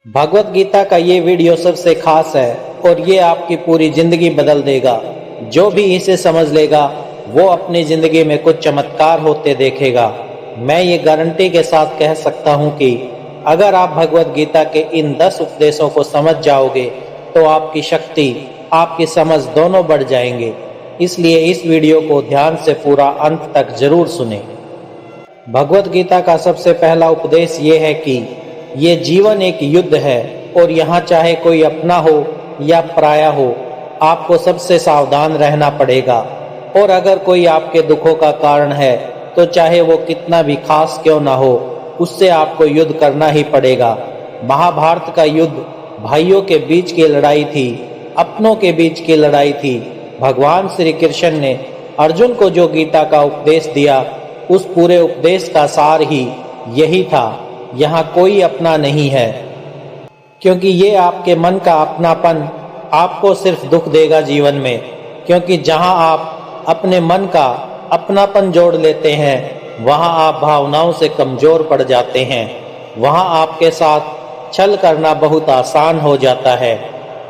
भगवत गीता का ये वीडियो सबसे खास है और ये आपकी पूरी जिंदगी बदल देगा। जो भी इसे समझ लेगा वो अपनी जिंदगी में कुछ चमत्कार होते देखेगा। मैं ये गारंटी के साथ कह सकता हूँ कि अगर आप भगवत गीता के इन 10 उपदेशों को समझ जाओगे तो आपकी शक्ति, आपकी समझ दोनों बढ़ जाएंगे। इसलिए इस वीडियो को ध्यान से पूरा अंत तक जरूर सुने। भगवत गीता का सबसे पहला उपदेश ये है कि ये जीवन एक युद्ध है और यहाँ चाहे कोई अपना हो या पराया हो, आपको सबसे सावधान रहना पड़ेगा। और अगर कोई आपके दुखों का कारण है तो चाहे वो कितना भी खास क्यों ना हो, उससे आपको युद्ध करना ही पड़ेगा। महाभारत का युद्ध भाइयों के बीच की लड़ाई थी, अपनों के बीच की लड़ाई थी। भगवान श्री कृष्ण ने अर्जुन को जो गीता का उपदेश दिया, उस पूरे उपदेश का सार ही यही था। यहाँ कोई अपना नहीं है, क्योंकि ये आपके मन का अपनापन आपको सिर्फ दुख देगा जीवन में। क्योंकि जहाँ आप अपने मन का अपनापन जोड़ लेते हैं, वहाँ आप भावनाओं से कमजोर पड़ जाते हैं। वहाँ आपके साथ छल करना बहुत आसान हो जाता है,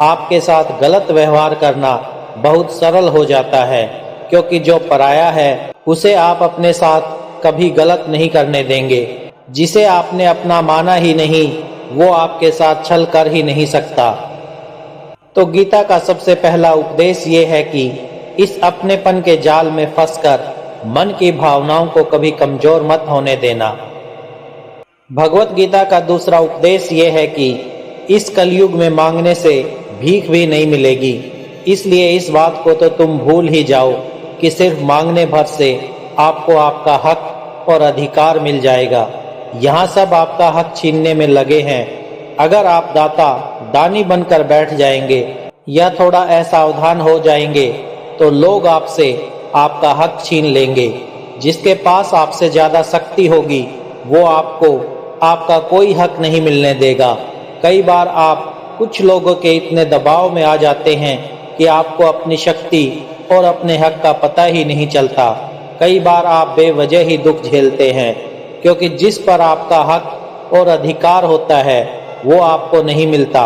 आपके साथ गलत व्यवहार करना बहुत सरल हो जाता है। क्योंकि जो पराया है उसे आप अपने साथ कभी गलत नहीं करने देंगे। जिसे आपने अपना माना ही नहीं, वो आपके साथ छल कर ही नहीं सकता। तो गीता का सबसे पहला उपदेश ये है कि इस अपनेपन के जाल में फंसकर मन की भावनाओं को कभी कमजोर मत होने देना। भगवत गीता का दूसरा उपदेश ये है कि इस कलयुग में मांगने से भीख भी नहीं मिलेगी। इसलिए इस बात को तो तुम भूल ही जाओ कि सिर्फ मांगने भर से आपको आपका हक और अधिकार मिल जाएगा। यहाँ सब आपका हक छीनने में लगे हैं। अगर आप दानी बनकर बैठ जाएंगे या थोड़ा असावधान हो जाएंगे तो लोग आपसे आपका हक छीन लेंगे। जिसके पास आपसे ज्यादा शक्ति होगी वो आपको आपका कोई हक नहीं मिलने देगा। कई बार आप कुछ लोगों के इतने दबाव में आ जाते हैं कि आपको अपनी शक्ति और अपने हक का पता ही नहीं चलता। कई बार आप बेवजह ही दुख झेलते हैं, क्योंकि जिस पर आपका हक और अधिकार होता है वो आपको नहीं मिलता।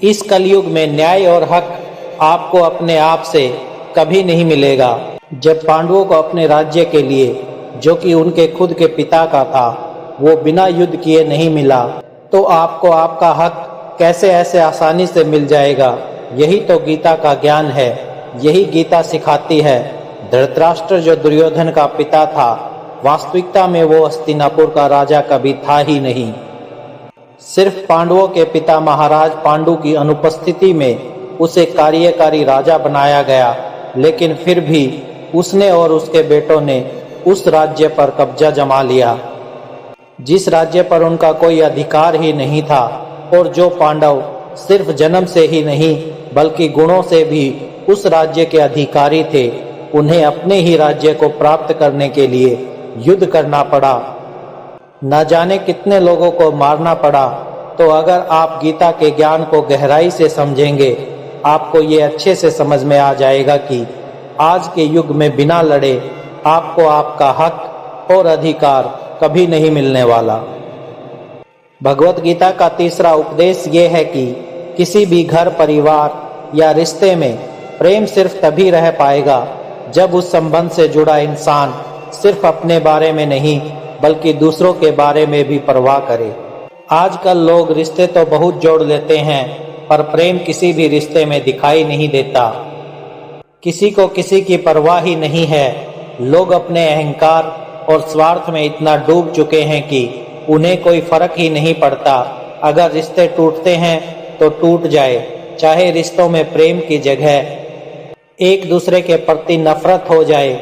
इस कलयुग में न्याय और हक आपको अपने आप से कभी नहीं मिलेगा। जब पांडवों को अपने राज्य के लिए, जो कि उनके खुद के पिता का था, वो बिना युद्ध किए नहीं मिला, तो आपको आपका हक कैसे ऐसे आसानी से मिल जाएगा। यही तो गीता का ज्ञान है, यही गीता सिखाती है। धृतराष्ट्र जो दुर्योधन का पिता था, वास्तविकता में वो हस्तिनापुर का राजा कभी था ही नहीं। सिर्फ पांडवों के पिता महाराज पांडु की अनुपस्थिति में उसे कार्यकारी राजा बनाया गया, लेकिन फिर भी उसने और उसके बेटों ने उस राज्य पर कब्जा जमा लिया जिस राज्य पर उनका कोई अधिकार ही नहीं था। और जो पांडव सिर्फ जन्म से ही नहीं बल्कि गुणों से भी उस राज्य के अधिकारी थे, उन्हें अपने ही राज्य को प्राप्त करने के लिए युद्ध करना पड़ा। न जाने कितने लोगों को मारना पड़ा। तो अगर आप गीता के ज्ञान को गहराई से समझेंगे, आपको ये अच्छे से समझ में आ जाएगा कि आज के युग में बिना लड़े आपको आपका हक और अधिकार कभी नहीं मिलने वाला। भगवत गीता का तीसरा उपदेश ये है कि किसी भी घर, परिवार या रिश्ते में प्रेम सिर्फ तभी रह पाएगा जब उस संबंध से जुड़ा इंसान सिर्फ अपने बारे में नहीं बल्कि दूसरों के बारे में भी परवाह करे। आजकल लोग रिश्ते तो बहुत जोड़ लेते हैं, पर प्रेम किसी भी रिश्ते में दिखाई नहीं देता। किसी को किसी की परवाह ही नहीं है। लोग अपने अहंकार और स्वार्थ में इतना डूब चुके हैं कि उन्हें कोई फर्क ही नहीं पड़ता। अगर रिश्ते टूटते हैं तो टूट जाए, चाहे रिश्तों में प्रेम की जगह एक दूसरे के प्रति नफरत हो जाए,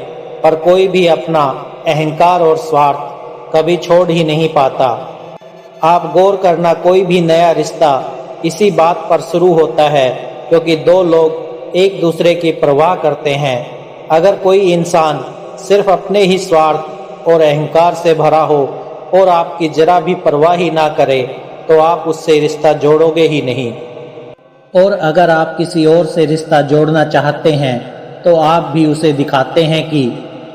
पर कोई भी अपना अहंकार और स्वार्थ कभी छोड़ ही नहीं पाता। आप गौर करना, कोई भी नया रिश्ता इसी बात पर शुरू होता है क्योंकि दो लोग एक दूसरे की परवाह करते हैं। अगर कोई इंसान सिर्फ अपने ही स्वार्थ और अहंकार से भरा हो और आपकी जरा भी परवाह ही ना करे, तो आप उससे रिश्ता जोड़ोगे ही नहीं। और अगर आप किसी और से रिश्ता जोड़ना चाहते हैं तो आप भी उसे दिखाते हैं कि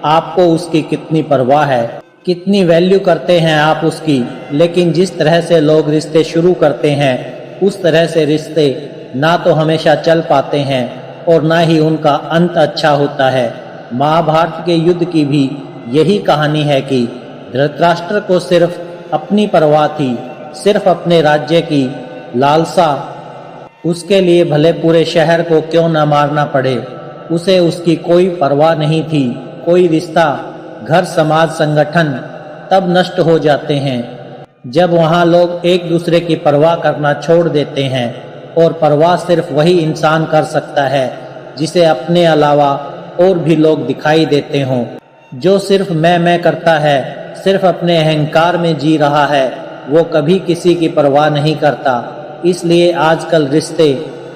आपको उसकी कितनी परवाह है, कितनी वैल्यू करते हैं आप उसकी। लेकिन जिस तरह से लोग रिश्ते शुरू करते हैं उस तरह से रिश्ते ना तो हमेशा चल पाते हैं और ना ही उनका अंत अच्छा होता है। महाभारत के युद्ध की भी यही कहानी है कि धृतराष्ट्र को सिर्फ अपनी परवाह थी, सिर्फ अपने राज्य की लालसा। उसके लिए भले पूरे शहर को क्यों न मारना पड़े, उसे उसकी कोई परवाह नहीं थी। कोई रिश्ता, घर, समाज, संगठन तब नष्ट हो जाते हैं जब वहाँ लोग एक दूसरे की परवाह करना छोड़ देते हैं। और परवाह सिर्फ वही इंसान कर सकता है जिसे अपने अलावा और भी लोग दिखाई देते हों। जो सिर्फ मैं करता है, सिर्फ अपने अहंकार में जी रहा है, वो कभी किसी की परवाह नहीं करता। इसलिए आजकल रिश्ते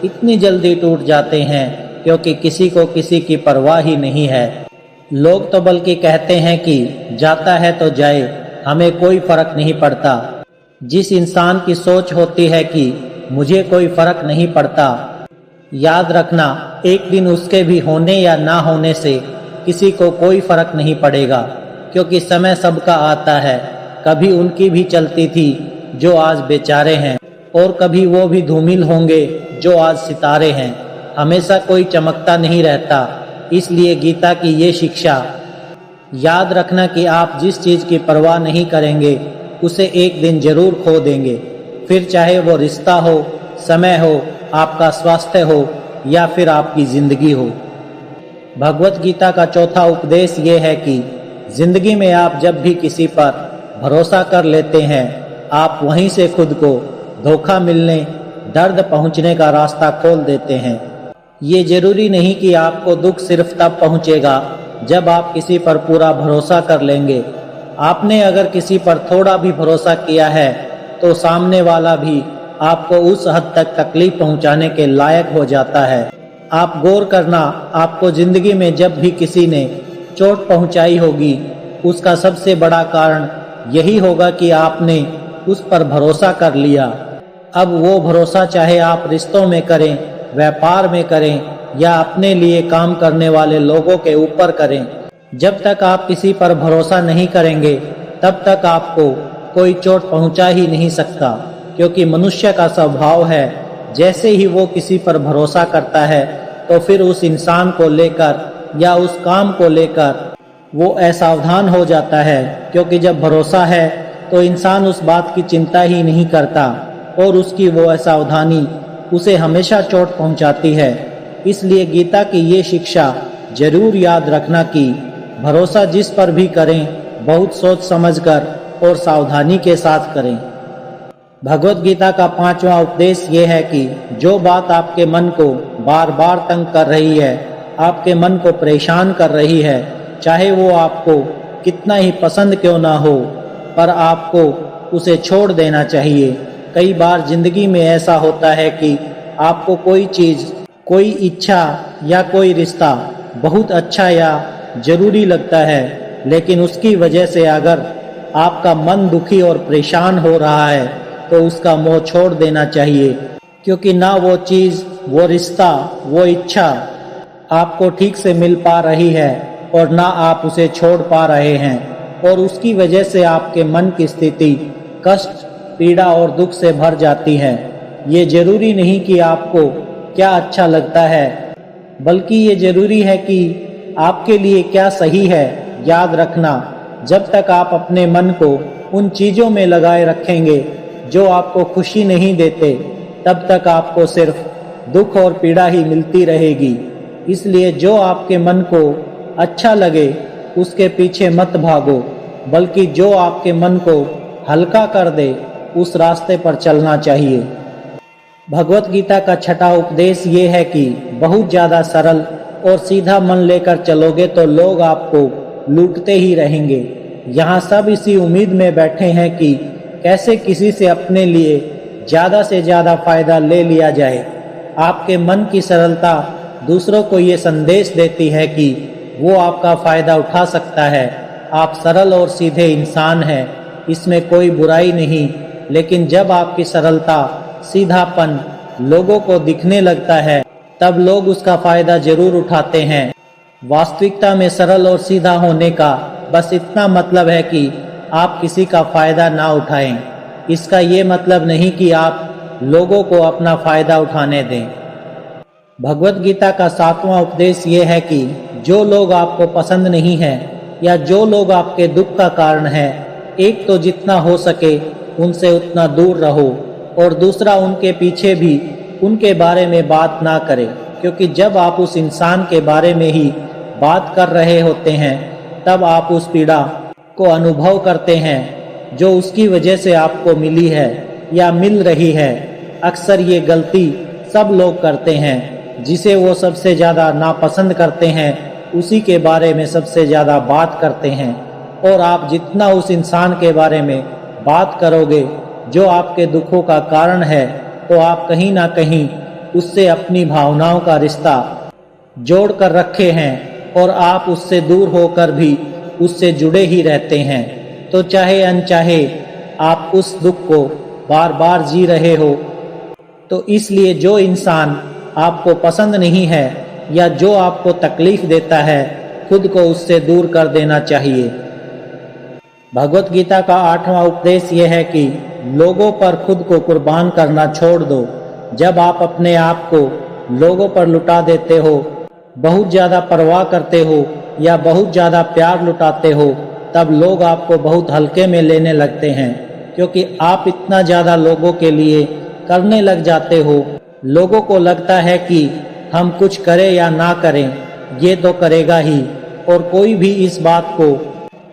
इतनी जल्दी टूट जाते हैं क्योंकि किसी को किसी की परवाह ही नहीं है। लोग तो बल्कि कहते हैं कि जाता है तो जाए, हमें कोई फर्क नहीं पड़ता। जिस इंसान की सोच होती है कि मुझे कोई फर्क नहीं पड़ता, याद रखना एक दिन उसके भी होने या ना होने से किसी को कोई फर्क नहीं पड़ेगा, क्योंकि समय सबका आता है। कभी उनकी भी चलती थी जो आज बेचारे हैं, और कभी वो भी धूमिल होंगे जो आज सितारे हैं। हमेशा कोई चमकता नहीं रहता। इसलिए गीता की ये शिक्षा याद रखना कि आप जिस चीज़ की परवाह नहीं करेंगे उसे एक दिन जरूर खो देंगे। फिर चाहे वो रिश्ता हो, समय हो, आपका स्वास्थ्य हो या फिर आपकी जिंदगी हो। भगवत गीता का चौथा उपदेश ये है कि जिंदगी में आप जब भी किसी पर भरोसा कर लेते हैं, आप वहीं से खुद को धोखा मिलने, दर्द पहुंचने का रास्ता खोल देते हैं। ये जरूरी नहीं कि आपको दुख सिर्फ तब पहुंचेगा जब आप किसी पर पूरा भरोसा कर लेंगे। आपने अगर किसी पर थोड़ा भी भरोसा किया है तो सामने वाला भी आपको उस हद तक तकलीफ पहुंचाने के लायक हो जाता है। आप गौर करना, आपको जिंदगी में जब भी किसी ने चोट पहुंचाई होगी, उसका सबसे बड़ा कारण यही होगा कि आपने उस पर भरोसा कर लिया। अब वो भरोसा चाहे आप रिश्तों में करें, व्यापार में करें या अपने लिए काम करने वाले लोगों के ऊपर करें, जब तक आप किसी पर भरोसा नहीं करेंगे तब तक आपको कोई चोट पहुंचा ही नहीं सकता। क्योंकि मनुष्य का स्वभाव है, जैसे ही वो किसी पर भरोसा करता है तो फिर उस इंसान को लेकर या उस काम को लेकर वो असावधान हो जाता है। क्योंकि जब भरोसा है तो इंसान उस बात की चिंता ही नहीं करता और उसकी वो असावधानी उसे हमेशा चोट पहुंचाती है। इसलिए गीता की ये शिक्षा जरूर याद रखना कि भरोसा जिस पर भी करें, बहुत सोच समझकर और सावधानी के साथ करें। भगवत गीता का 5वां उपदेश ये है कि जो बात आपके मन को बार बार तंग कर रही है, आपके मन को परेशान कर रही है, चाहे वो आपको कितना ही पसंद क्यों ना हो, पर आपको उसे छोड़ देना चाहिए। कई बार जिंदगी में ऐसा होता है कि आपको कोई चीज़, कोई इच्छा या कोई रिश्ता बहुत अच्छा या जरूरी लगता है, लेकिन उसकी वजह से अगर आपका मन दुखी और परेशान हो रहा है तो उसका मोह छोड़ देना चाहिए। क्योंकि ना वो चीज़, वो रिश्ता, वो इच्छा आपको ठीक से मिल पा रही है और ना आप उसे छोड़ पा रहे हैं, और उसकी वजह से आपके मन की स्थिति कष्ट, पीड़ा और दुख से भर जाती है। ये जरूरी नहीं कि आपको क्या अच्छा लगता है, बल्कि ये जरूरी है कि आपके लिए क्या सही है। याद रखना, जब तक आप अपने मन को उन चीज़ों में लगाए रखेंगे जो आपको खुशी नहीं देते, तब तक आपको सिर्फ दुख और पीड़ा ही मिलती रहेगी। इसलिए जो आपके मन को अच्छा लगे उसके पीछे मत भागो, बल्कि जो आपके मन को हल्का कर दे उस रास्ते पर चलना चाहिए। भगवत गीता का 6वां उपदेश ये है कि बहुत ज़्यादा सरल और सीधा मन लेकर चलोगे तो लोग आपको लूटते ही रहेंगे। यहाँ सब इसी उम्मीद में बैठे हैं कि कैसे किसी से अपने लिए ज़्यादा से ज़्यादा फायदा ले लिया जाए। आपके मन की सरलता दूसरों को ये संदेश देती है कि वो आपका फ़ायदा उठा सकता है। आप सरल और सीधे इंसान हैं, इसमें कोई बुराई नहीं, लेकिन जब आपकी सरलता, सीधापन लोगों को दिखने लगता है तब लोग उसका फ़ायदा जरूर उठाते हैं। वास्तविकता में सरल और सीधा होने का बस इतना मतलब है कि आप किसी का फ़ायदा ना उठाएं। इसका ये मतलब नहीं कि आप लोगों को अपना फायदा उठाने दें। भगवत गीता का 7वां उपदेश ये है कि जो लोग आपको पसंद नहीं है या जो लोग आपके दुख का कारण है, एक तो जितना हो सके उनसे उतना दूर रहो, और दूसरा उनके पीछे भी उनके बारे में बात ना करें, क्योंकि जब आप उस इंसान के बारे में ही बात कर रहे होते हैं तब आप उस पीड़ा को अनुभव करते हैं जो उसकी वजह से आपको मिली है या मिल रही है। अक्सर ये गलती सब लोग करते हैं, जिसे वो सबसे ज़्यादा नापसंद करते हैं उसी के बारे में सबसे ज़्यादा बात करते हैं। और आप जितना उस इंसान के बारे में बात करोगे जो आपके दुखों का कारण है, तो आप कहीं ना कहीं उससे अपनी भावनाओं का रिश्ता जोड़ कर रखे हैं और आप उससे दूर होकर भी उससे जुड़े ही रहते हैं। तो चाहे अनचाहे आप उस दुख को बार बार जी रहे हो। तो इसलिए जो इंसान आपको पसंद नहीं है या जो आपको तकलीफ देता है, खुद को उससे दूर कर देना चाहिए। भगवत गीता का 8वां उपदेश यह है कि लोगों पर खुद को कुर्बान करना छोड़ दो। जब आप अपने आप को लोगों पर लुटा देते हो, बहुत ज़्यादा परवाह करते हो या बहुत ज़्यादा प्यार लुटाते हो, तब लोग आपको बहुत हल्के में लेने लगते हैं, क्योंकि आप इतना ज़्यादा लोगों के लिए करने लग जाते हो। लोगों को लगता है कि हम कुछ करें या ना करें, ये तो करेगा ही, और कोई भी इस बात को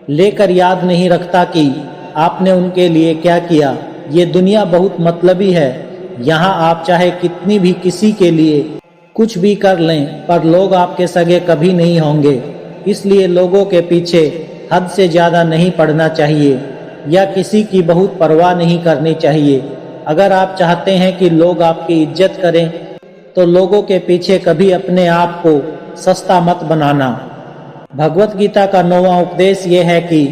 लेकर याद नहीं रखता कि आपने उनके लिए क्या किया। ये दुनिया बहुत मतलबी है, यहाँ आप चाहे कितनी भी किसी के लिए कुछ भी कर लें, पर लोग आपके सगे कभी नहीं होंगे। इसलिए लोगों के पीछे हद से ज़्यादा नहीं पड़ना चाहिए या किसी की बहुत परवाह नहीं करनी चाहिए। अगर आप चाहते हैं कि लोग आपकी इज्जत करें, तो लोगों के पीछे कभी अपने आप को सस्ता मत बनाना। भगवत गीता का 9वां उपदेश ये है कि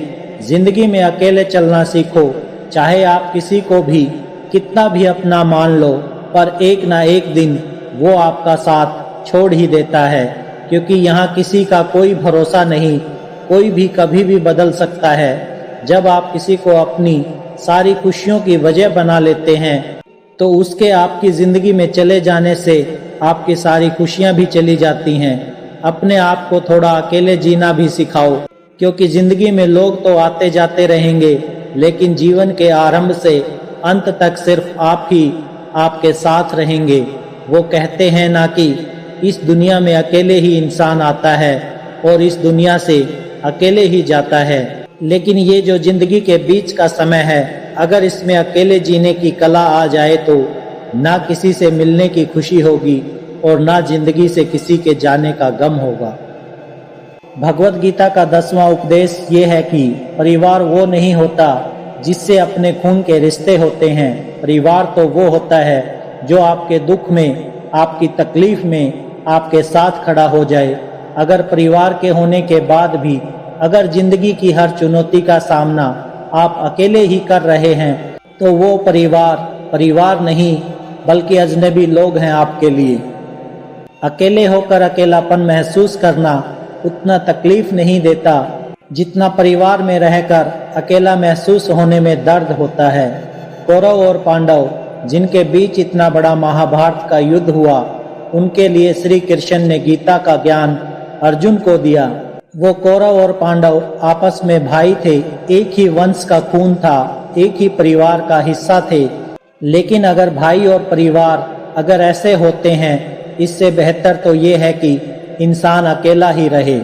जिंदगी में अकेले चलना सीखो। चाहे आप किसी को भी कितना भी अपना मान लो, पर एक ना एक दिन वो आपका साथ छोड़ ही देता है, क्योंकि यहाँ किसी का कोई भरोसा नहीं, कोई भी कभी भी बदल सकता है। जब आप किसी को अपनी सारी खुशियों की वजह बना लेते हैं, तो उसके आपकी ज़िंदगी में चले जाने से आपकी सारी खुशियां भी चली जाती हैं। अपने आप को थोड़ा अकेले जीना भी सिखाओ, क्योंकि ज़िंदगी में लोग तो आते जाते रहेंगे, लेकिन जीवन के आरंभ से अंत तक सिर्फ आप ही आपके साथ रहेंगे। वो कहते हैं ना कि इस दुनिया में अकेले ही इंसान आता है और इस दुनिया से अकेले ही जाता है। लेकिन ये जो जिंदगी के बीच का समय है, अगर इसमें अकेले जीने की कला आ जाए तो ना किसी से मिलने की खुशी होगी और ना जिंदगी से किसी के जाने का गम होगा। भगवत गीता का 10वां उपदेश ये है कि परिवार वो नहीं होता जिससे अपने खून के रिश्ते होते हैं। परिवार तो वो होता है जो आपके दुख में, आपकी तकलीफ में आपके साथ खड़ा हो जाए। अगर परिवार के होने के बाद भी अगर जिंदगी की हर चुनौती का सामना आप अकेले ही कर रहे हैं, तो वो परिवार नहीं बल्कि अजनबी लोग हैं आपके लिए। अकेले होकर अकेलापन महसूस करना उतना तकलीफ नहीं देता जितना परिवार में रहकर अकेला महसूस होने में दर्द होता है। कौरव और पांडव जिनके बीच इतना बड़ा महाभारत का युद्ध हुआ, उनके लिए श्री कृष्ण ने गीता का ज्ञान अर्जुन को दिया। वो कौरव और पांडव आपस में भाई थे, एक ही वंश का खून था, एक ही परिवार का हिस्सा थे। लेकिन अगर भाई और परिवार अगर ऐसे होते हैं, इससे बेहतर तो ये है कि इंसान अकेला ही रहे।